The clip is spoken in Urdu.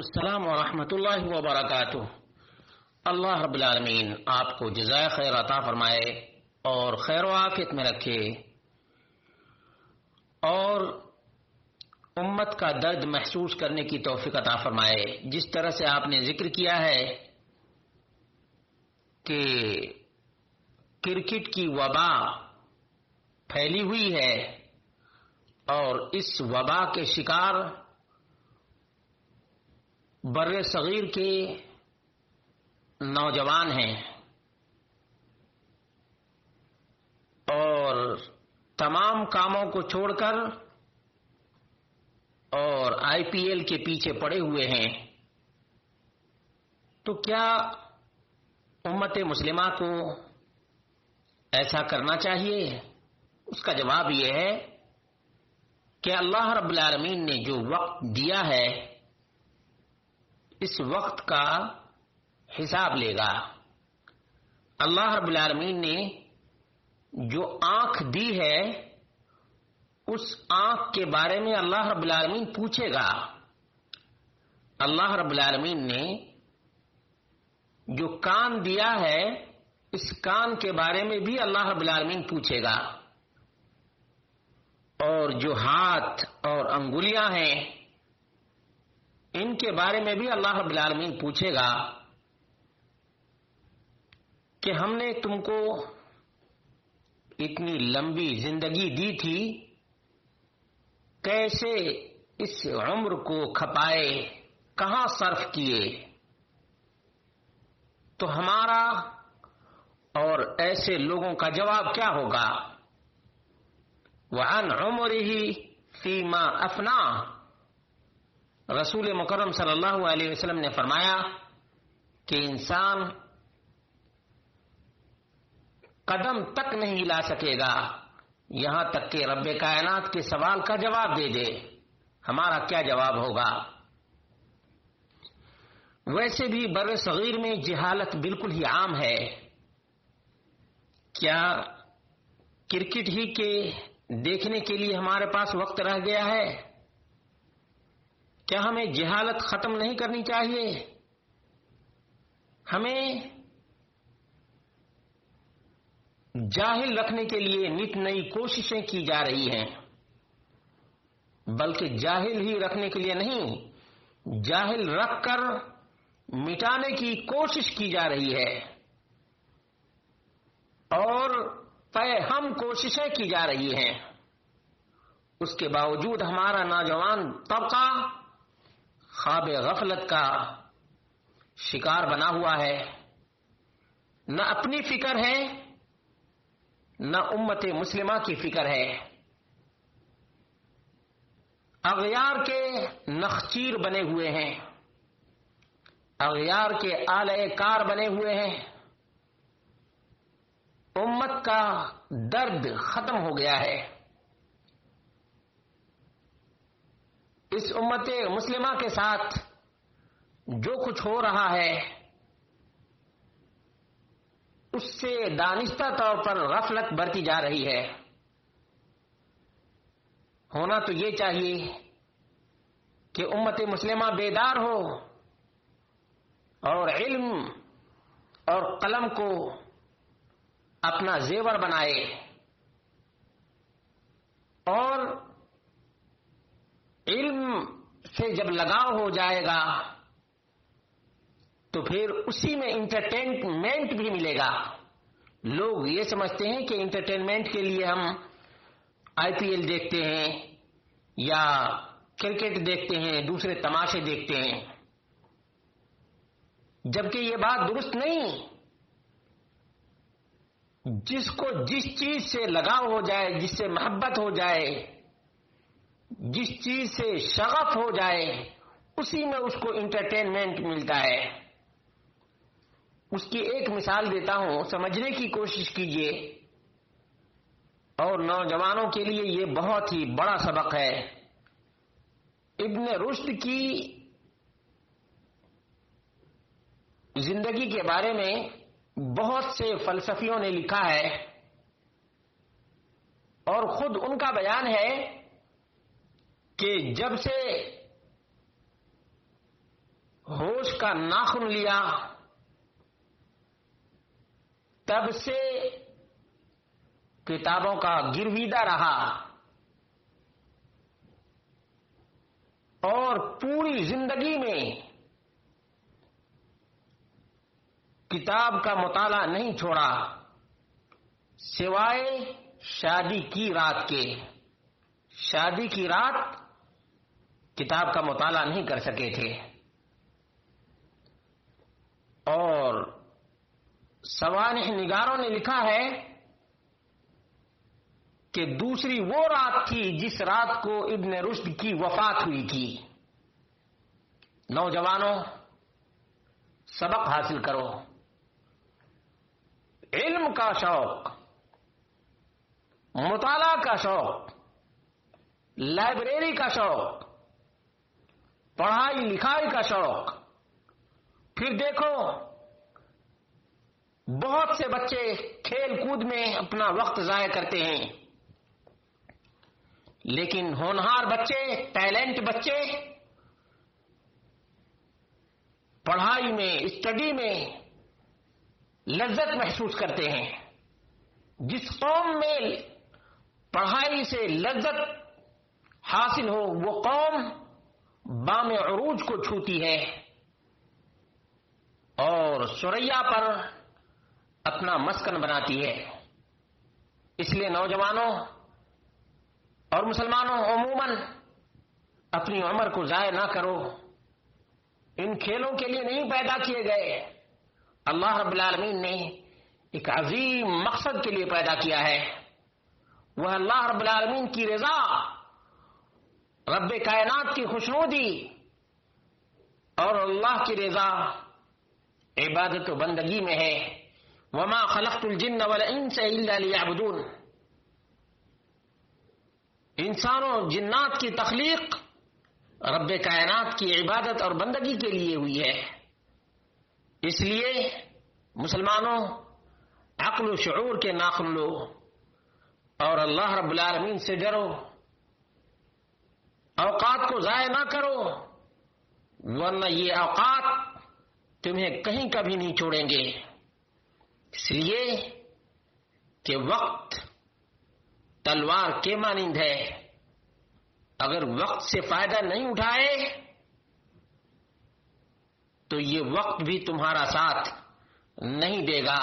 السلام ورحمۃ اللہ وبرکاتہ۔ اللہ رب العالمین آپ کو جزائے خیر عطا فرمائے اور خیر و عافیت میں رکھے اور امت کا درد محسوس کرنے کی توفیق عطا فرمائے۔ جس طرح سے آپ نے ذکر کیا ہے کہ کرکٹ کی وبا پھیلی ہوئی ہے اور اس وبا کے شکار بر صغیر کے نوجوان ہیں اور تمام کاموں کو چھوڑ کر اور آئی پی ایل کے پیچھے پڑے ہوئے ہیں۔ تو کیا امت مسلمہ کو ایسا کرنا چاہیے؟ اس کا جواب یہ ہے کہ اللہ رب العالمین نے جو وقت دیا ہے اس وقت کا حساب لے گا۔ اللہ رب العالمین نے جو آنکھ دی ہے اس آنکھ کے بارے میں اللہ رب العالمین پوچھے گا۔ اللہ رب العالمین نے جو کان دیا ہے اس کان کے بارے میں بھی اللہ رب العالمین پوچھے گا، اور جو ہاتھ اور انگلیاں ہیں ان کے بارے میں بھی اللہ رب العالمین پوچھے گا کہ ہم نے تم کو اتنی لمبی زندگی دی تھی، کیسے اس عمر کو کھپائے، کہاں صرف کیے؟ تو ہمارا اور ایسے لوگوں کا جواب کیا ہوگا؟ وَعَنْ عُمُرِهِ فِي مَا أَفْنَاهُ۔ رسول مکرم صلی اللہ علیہ وسلم نے فرمایا کہ انسان قدم تک نہیں ہلا سکے گا یہاں تک کہ رب کائنات کے سوال کا جواب دے دے۔ ہمارا کیا جواب ہوگا؟ ویسے بھی بر صغیر میں جہالت بالکل ہی عام ہے۔ کیا کرکٹ ہی کے دیکھنے کے لیے ہمارے پاس وقت رہ گیا ہے؟ کیا ہمیں جہالت ختم نہیں کرنی چاہیے؟ ہمیں جاہل رکھنے کے لیے نت نئی کوششیں کی جا رہی ہیں، بلکہ جاہل ہی رکھنے کے لیے نہیں، جاہل رکھ کر مٹانے کی کوشش کی جا رہی ہے اور ہم کوششیں کی جا رہی ہیں۔ اس کے باوجود ہمارا نوجوان طبقہ خواب غفلت کا شکار بنا ہوا ہے، نہ اپنی فکر ہے نہ امت مسلمہ کی فکر ہے۔ اغیار کے نخچیر بنے ہوئے ہیں، اغیار کے آلہ کار بنے ہوئے ہیں۔ امت کا درد ختم ہو گیا ہے۔ اس امت مسلمہ کے ساتھ جو کچھ ہو رہا ہے اس سے دانستہ طور پر غفلت برتی جا رہی ہے۔ ہونا تو یہ چاہیے کہ امت مسلمہ بیدار ہو اور علم اور قلم کو اپنا زیور بنائے اور علم سے جب لگاؤ ہو جائے گا تو پھر اسی میں انٹرٹینمنٹ بھی ملے گا۔ لوگ یہ سمجھتے ہیں کہ انٹرٹینمنٹ کے لیے ہم آئی پی ایل دیکھتے ہیں یا کرکٹ دیکھتے ہیں، دوسرے تماشے دیکھتے ہیں، جبکہ یہ بات درست نہیں۔ جس کو جس چیز سے لگاؤ ہو جائے، جس سے محبت ہو جائے، جس چیز سے شغف ہو جائے، اسی میں اس کو انٹرٹینمنٹ ملتا ہے۔ اس کی ایک مثال دیتا ہوں، سمجھنے کی کوشش کیجئے، اور نوجوانوں کے لیے یہ بہت ہی بڑا سبق ہے۔ ابن رشد کی زندگی کے بارے میں بہت سے فلسفیوں نے لکھا ہے اور خود ان کا بیان ہے کہ جب سے گوشت کا ناخن لیا تب سے کتابوں کا گرویدہ رہا اور پوری زندگی میں کتاب کا مطالعہ نہیں چھوڑا سوائے شادی کی رات کے. شادی کی رات کتاب کا مطالعہ نہیں کر سکے تھے. اور سوانح نگاروں نے لکھا ہے کہ دوسری وہ رات تھی جس رات کو ابن رشد کی وفات ہوئی تھی. نوجوانوں سبق حاصل کرو. علم کا شوق، مطالعہ کا شوق، لائبریری کا شوق، پڑھائی لکھائی کا شوق. پھر دیکھو بہت سے بچے کھیل کود میں اپنا وقت ضائع کرتے ہیں، لیکن ہونہار بچے، ٹیلنٹ بچے پڑھائی میں، اسٹڈی میں لذت محسوس کرتے ہیں. جس قوم میں پڑھائی سے لذت حاصل ہو وہ قوم بام عروج کو چھوتی ہے اور ثریا پر اپنا مسکن بناتی ہے. اس لیے نوجوانوں اور مسلمانوں عموماً اپنی عمر کو ضائع نہ کرو. ان کھیلوں کے لیے نہیں پیدا کیے گئے. اللہ رب العالمین نے ایک عظیم مقصد کے لیے پیدا کیا ہے، وہ اللہ رب العالمین کی رضا، رب کائنات کی خوشنودی اور اللہ کی رضا عبادت و بندگی میں ہے. وما خلقت الجن والانس الا ليعبدون. انسانوں جنات کی تخلیق رب کائنات کی عبادت اور بندگی کے لیے ہوئی ہے. اس لیے مسلمانوں عقل و شعور کے ناخن لو اور اللہ رب العالمین سے ڈرو. اوقات کو ضائع نہ کرو ورنہ یہ اوقات تمہیں کہیں کبھی نہیں چھوڑیں گے. اس لیے کہ وقت تلوار کے مانند ہے، اگر وقت سے فائدہ نہیں اٹھائے تو یہ وقت بھی تمہارا ساتھ نہیں دے گا.